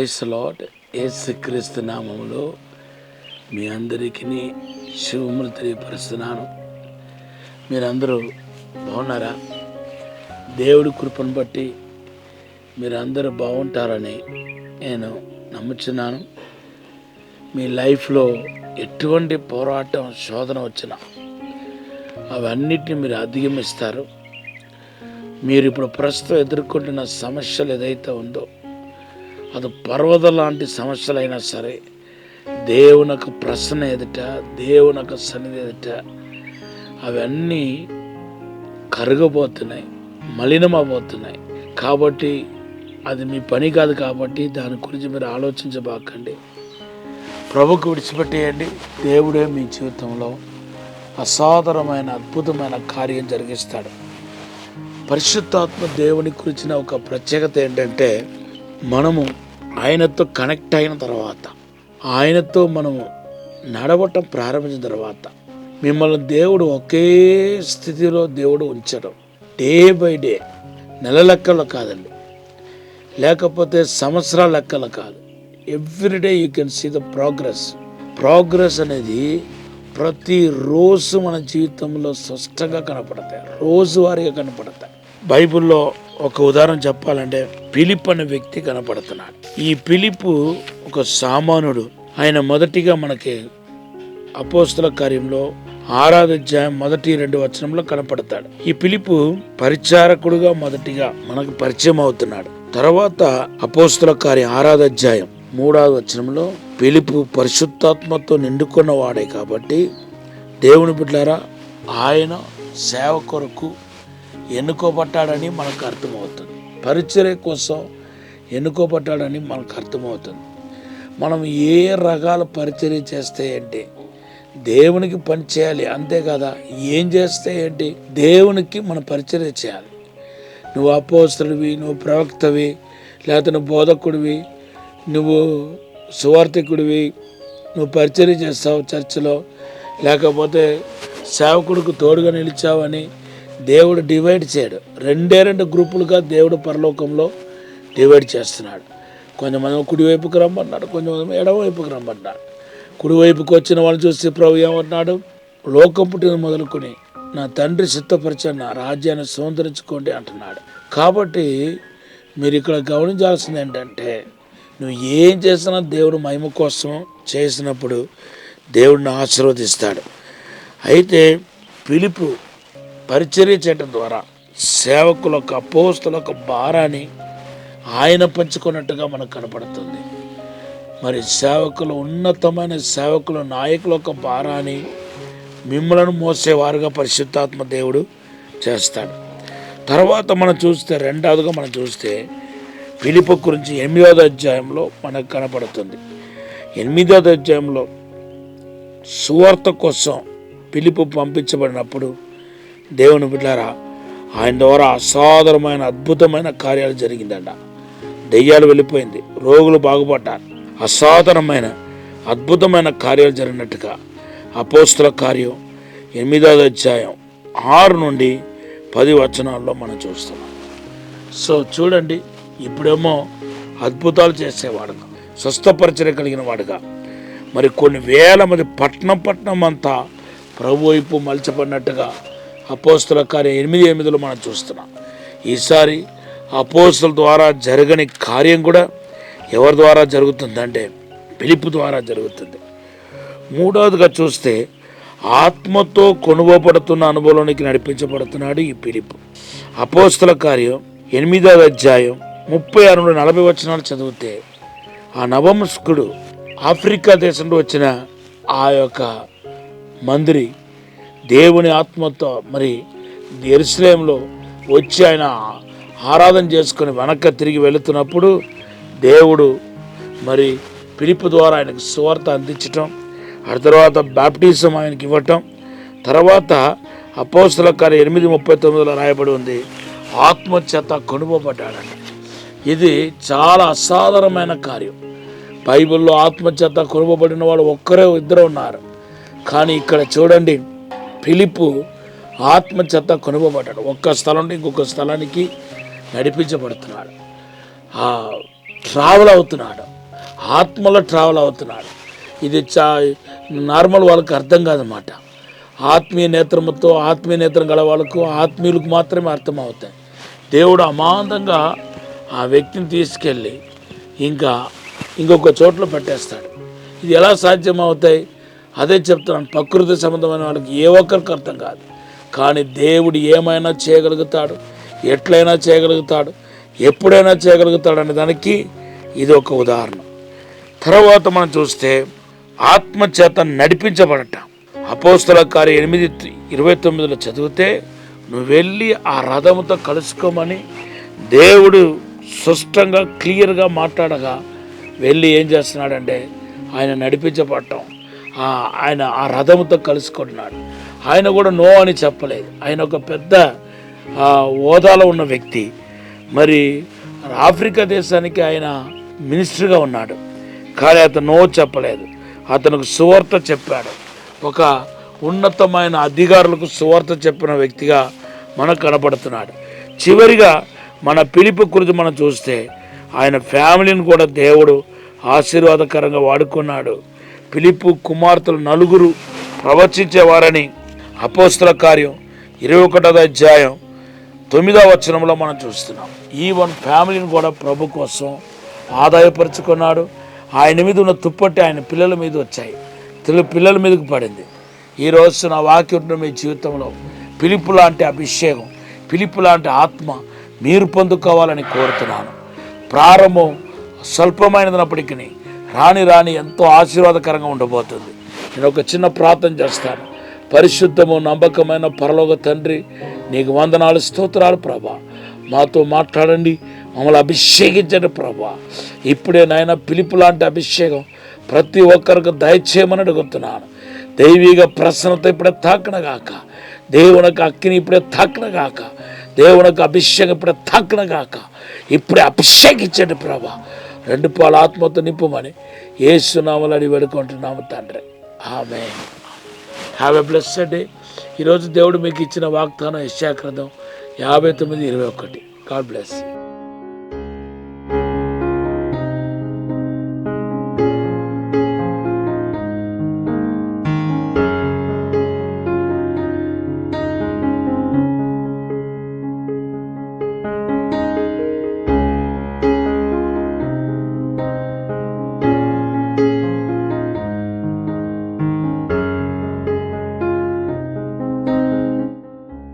Praise lord. యేసుక్రీస్తు నామములో మీ అందరికీ శుభములు తెలియపరుస్తున్నాను. మీరందరూ బాగున్నారా? దేవుడి కృపను బట్టి మీరందరూ బాగుంటారని నేను నమ్ముచున్నాను. మీ లైఫ్లో ఎటువంటి పోరాటం శోధన వచ్చినా అవన్నిటిని మీరు అధిగమిస్తారు. మీరు ఇప్పుడు ప్రస్తుతం ఎదుర్కొంటున్న సమస్యలు ఏదైతే ఉందో అది పర్వతం లాంటి సమస్యలైనా సరే దేవునికి ప్రశ్న ఎదుట, దేవునికి సన్నిధి ఎదుట అవన్నీ కరగబోతున్నాయి, మలినమబోతున్నాయి. కాబట్టి అది మీ పని కాదు. కాబట్టి దాని గురించి మీరు ఆలోచించబాకండి. ప్రభుకు విడిచిపెట్టేయండి. దేవుడే మీ జీవితంలో అసాధారణమైన అద్భుతమైన కార్యం జరిగిస్తాడు. పరిశుద్ధాత్మ దేవుని గురించిన ఒక ప్రత్యేకత ఏంటంటే, మనము ఆయనతో కనెక్ట్ అయిన తర్వాత, ఆయనతో మనము నడవటం ప్రారంభించిన తర్వాత మిమ్మల్ని దేవుడు ఒకే స్థితిలో దేవుడు ఉంచడం. డే బై డే, నెల లెక్కలు కాదండి, లేకపోతే సంవత్సరాల లెక్కలు కాదు. Everyday you can see the progress అనేది ప్రతిరోజు మన జీవితంలో స్పష్టంగా కనపడతాయి, రోజువారీగా కనపడతాయి. బైబిల్లో ఒక ఉదాహరణ చెప్పాలంటే, ఫిలిప్ అనే వ్యక్తి కనపడుతున్నాడు. ఈ ఫిలిపు ఒక సామానుడు. ఆయన మొదటిగా మనకి అపోస్తల కార్యంలో 6వ అధ్యాయం 1-2 వచనంలో కనపడతాడు. ఈ ఫిలిపు పరిచారకుడుగా మొదటిగా మనకు పరిచయం అవుతున్నాడు. తర్వాత అపోస్తల కార్యం 6వ అధ్యాయం 3వ వచనంలో ఫిలిపు పరిశుద్ధాత్మతో నిండుకున్న వాడే కాబట్టి దేవుని బిడ్డలారా, ఆయన సేవ కొరకు ఎన్నుకోబడ్డాడని మనకు అర్థమవుతుంది. పరిచర్య కోసం ఎన్నుకోబడ్డాడని మనకు అర్థమవుతుంది. మనం ఏ రకాల పరిచర్య చేస్తే ఏంటి, దేవునికి పని చేయాలి అంతే కదా. ఏం చేస్తే ఏంటి, దేవునికి మన పరిచర్య చేయాలి. నువ్వు అపోస్తలువి, నువ్వు ప్రవక్తవి, లేకపోతే నువ్వు బోధకుడివి, నువ్వు సువార్థికుడివి, నువ్వు పరిచర్య చేస్తావు చర్చిలో, లేకపోతే సేవకుడికి తోడుగా నిలిచావని దేవుడు డివైడ్ చేయడు. 2 గ్రూపులుగా దేవుడు పరలోకంలో డివైడ్ చేస్తున్నాడు. కొంతమంది కుడివైపుకి రమ్మన్నాడు, కొంతమంది ఎడమవైపుకి రమ్మన్నాడు. కుడివైపుకి వచ్చిన వాళ్ళు చూసి ప్రభు ఏమన్నాడు, లోకం పుట్టిన మొదలుకొని నా తండ్రి సిద్ధపరిచిన రాజ్యాన్ని స్వతంత్రించుకోండి అంటున్నాడు. కాబట్టి మీరు ఇక్కడ గమనించాల్సింది ఏంటంటే, నువ్వు ఏం చేసినా దేవుడు మహిమ కోసం చేసినప్పుడు దేవుడిని ఆశీర్వదిస్తాడు. అయితే ఫిలిపు పరిచర్య చేయడం ద్వారా సేవకులకు, అపోస్తలకు భారాన్ని ఆయన పంచుకున్నట్టుగా మనకు కనపడుతుంది. మరి సేవకులు, ఉన్నతమైన సేవకులు, నాయకుల యొక్క భారాన్ని మిమ్మలను మోసేవారుగా పరిశుద్ధాత్మ దేవుడు చేస్తాడు. తర్వాత మనం చూస్తే, రెండవదిగా మనం చూస్తే ఫిలిపు గురించి 8వ అధ్యాయంలో మనకు కనపడుతుంది. 8వ అధ్యాయంలో సువార్త కోసం ఫిలిపు పంపించబడినప్పుడు దేవుని బిడ్డలారా, ఆయన ద్వారా అసాధారణమైన అద్భుతమైన కార్యాలు జరిగిందంట. దెయ్యాలు వెళ్ళిపోయింది, రోగులు బాగుపడ్డారు, అసాధారణమైన అద్భుతమైన కార్యాలు జరిగినట్టుగా అపోస్తల కార్యం 8వ అధ్యాయం 6-10 వచనాల్లో మనం చూస్తున్నాం. సో చూడండి, ఇప్పుడేమో అద్భుతాలు చేసేవాడుగా, స్వస్థపరిచర్య కలిగిన వాడుగా, మరి కొన్ని వేల మంది పట్నం అంతా ప్రభు వైపు మలచబడినట్టుగా అపోస్తల కార్యం 8:8లో మనం చూస్తున్నాం. ఈసారి అపోస్తల ద్వారా జరగని కార్యం కూడా ఎవరి ద్వారా జరుగుతుందంటే ఫిలిపు ద్వారా జరుగుతుంది. మూడవదిగా చూస్తే ఆత్మతో కొనుగోబడుతున్న అనుభవంలోనికి నడిపించబడుతున్నాడు ఈ ఫిలిపు. అపోస్తల కార్యం 8వ అధ్యాయం 36-40 వచనాలు చదివితే, ఆ నవమస్కుడు ఆఫ్రికా దేశంలో వచ్చిన ఆ యొక్క మందిరి దేవుని ఆత్మతో మరి యెరూషలేములో వచ్చి ఆయన ఆరాధన చేసుకుని వెనక్కి తిరిగి వెళుతున్నప్పుడు దేవుడు మరి ఫిలిపు ద్వారా ఆయనకు సువార్త అందించటం, ఆ తర్వాత బాప్టిజం ఆయనకి ఇవ్వటం, తర్వాత అపోస్తల కార్యం 8:39లో రాయబడి ఉంది, ఆత్మచేత కొనుగోబడ్డాడంట. ఇది చాలా అసాధారణమైన కార్యం. బైబిల్లో ఆత్మచేత కొనుగోబడిన వాడు ఒక్కరే, ఇద్దరు ఉన్నారు. కానీ ఇక్కడ చూడండి, ఫిలిపు ఆత్మచేత కొనుగోబడ్డాడు. ఒక్క స్థలం నుండి ఇంకొక స్థలానికి నడిపించబడుతున్నాడు. ఆ ట్రావెల్ అవుతున్నాడు, ఆత్మలో ట్రావెల్ అవుతున్నాడు. ఇది నార్మల్ వాళ్ళకి అర్థం కాదన్నమాట. ఆత్మీయ నేత్రం గల వాళ్ళకు, ఆత్మీయులకు మాత్రమే అర్థమవుతాయి. దేవుడు అమాంతంగా ఆ వ్యక్తిని తీసుకెళ్ళి ఇంకొక చోట్ల పెట్టేస్తాడు. ఇది ఎలా సాధ్యమవుతాయి? అదే చెప్తున్నాను, ప్రకృతి సంబంధమైన వాళ్ళకి ఏ ఒక్కరికి అర్థం కాదు. కానీ దేవుడు ఏమైనా చేయగలుగుతాడు, ఎట్లయినా చేయగలుగుతాడు, ఎప్పుడైనా చేయగలుగుతాడు అనే దానికి ఇది ఒక ఉదాహరణ. తర్వాత మనం చూస్తే ఆత్మచేత నడిపించబడట. అపోస్తల కార్యం 8:29 చదివితే, నువ్వు వెళ్ళి ఆ రథముతో కలుసుకోమని దేవుడు స్పష్టంగా క్లియర్గా మాట్లాడగా వెళ్ళి ఏం చేస్తున్నాడంటే ఆయన నడిపించబడటం, ఆయన ఆ రథముతో కలుసుకుంటున్నాడు. ఆయన కూడా నో అని చెప్పలేదు. ఆయన ఒక పెద్ద హోదాలో ఉన్న వ్యక్తి. మరి ఆఫ్రికా దేశానికి ఆయన మినిస్టర్గా ఉన్నాడు, కానీ అతను నో చెప్పలేదు. అతనికి సువార్త చెప్పాడు. ఒక ఉన్నతమైన అధికారులకు సువార్త చెప్పిన వ్యక్తిగా మనకు కనపడుతున్నాడు. చివరిగా మన ఫిలిప్పు గురించి మనం చూస్తే ఆయన ఫ్యామిలీని కూడా దేవుడు ఆశీర్వాదకరంగా వాడుకున్నాడు. ఫిలిప్పు కుమార్తెలు 4 ప్రవచించేవారని అపోస్తల కార్యం 21వ అధ్యాయం 9వ వచనంలో మనం చూస్తున్నాం. ఈవెన్ ఫ్యామిలీని కూడా ప్రభు కోసం ఆదాయపరుచుకున్నాడు. ఆయన మీద ఉన్న తుప్పట్టి ఆయన పిల్లల మీద వచ్చాయి, పిల్లల మీదకి పడింది. ఈరోజు నా వాక్యం మీ జీవితంలో ఫిలిప్పు లాంటి అభిషేకం, ఫిలిప్పు లాంటి ఆత్మ మీరు పొందుకోవాలని కోరుతున్నాను. ప్రారంభం స్వల్పమైనప్పటికీ రాని ఎంతో ఆశీర్వాదకరంగా ఉండబోతుంది. నేను ఒక చిన్న ప్రార్థన చేస్తాను. పరిశుద్ధము నమ్మకమైన పరలోక తండ్రి, నీకు వందనాలు, స్తోత్రాలు ప్రభా. మాతో మాట్లాడండి, మమ్మల్ని అభిషేకించండి ప్రభా. ఇప్పుడే నాయన ఫిలిప్పు లాంటి అభిషేకం ప్రతి ఒక్కరికి దయచేయమని అడుగుతున్నాను. దైవిక ప్రసన్నత ఇప్పుడే తాకనగాక, దేవునికి అక్కిని ఇప్పుడే తాకనగాక, దేవునికి అభిషేకం ఇప్పుడే తాకనగాక. ఇప్పుడే అభిషేకించండి ప్రభా. 2 పాల ఆత్మతో నింపమని యేసు నామములో అడిగి వేడుకుంటున్నాము తండ్రి, amen. Have a blessed day. ఈరోజు దేవుడు మీకు ఇచ్చిన వాగ్దానం యెషయా గ్రంథం 59:21. God bless.